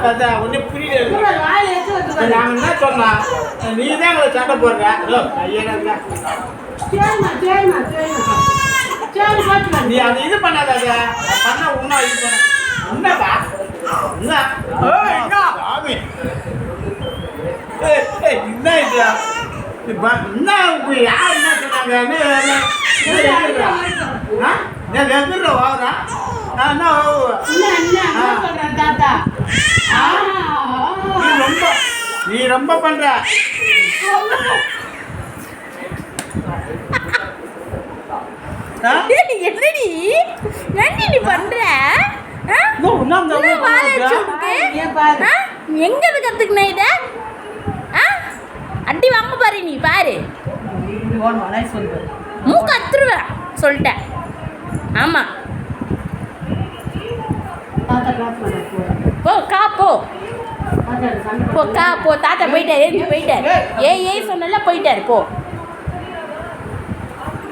அதான் ஒன்றும் புரியல. நாங்கள் என்ன சொன்னோம், நீ தான் எங்களை சண்டை போடுற. ஐயா நீ அதை இது பண்ணாத, அதை பண்ண உன்னா இது பண்ண என்னப்பா என்ன சாமி என்ன இது என்ன யார் என்ன சொன்னாங்க எதிர வாங்குறா நீ ரொம்ப பண்ற என்னடி என்னடி பண்ற எங்க கத்துக்கின இத அடி வாங்க பாரு நீ பாரு மூக்க அத்துருவேன் சொல்லிட்டேன். ஆமா போ கா போ போ கா போ தாத்தா போயிட்டாரு போயிட்டாரு ஏய் சொன்னல போயிட்டாரு போ.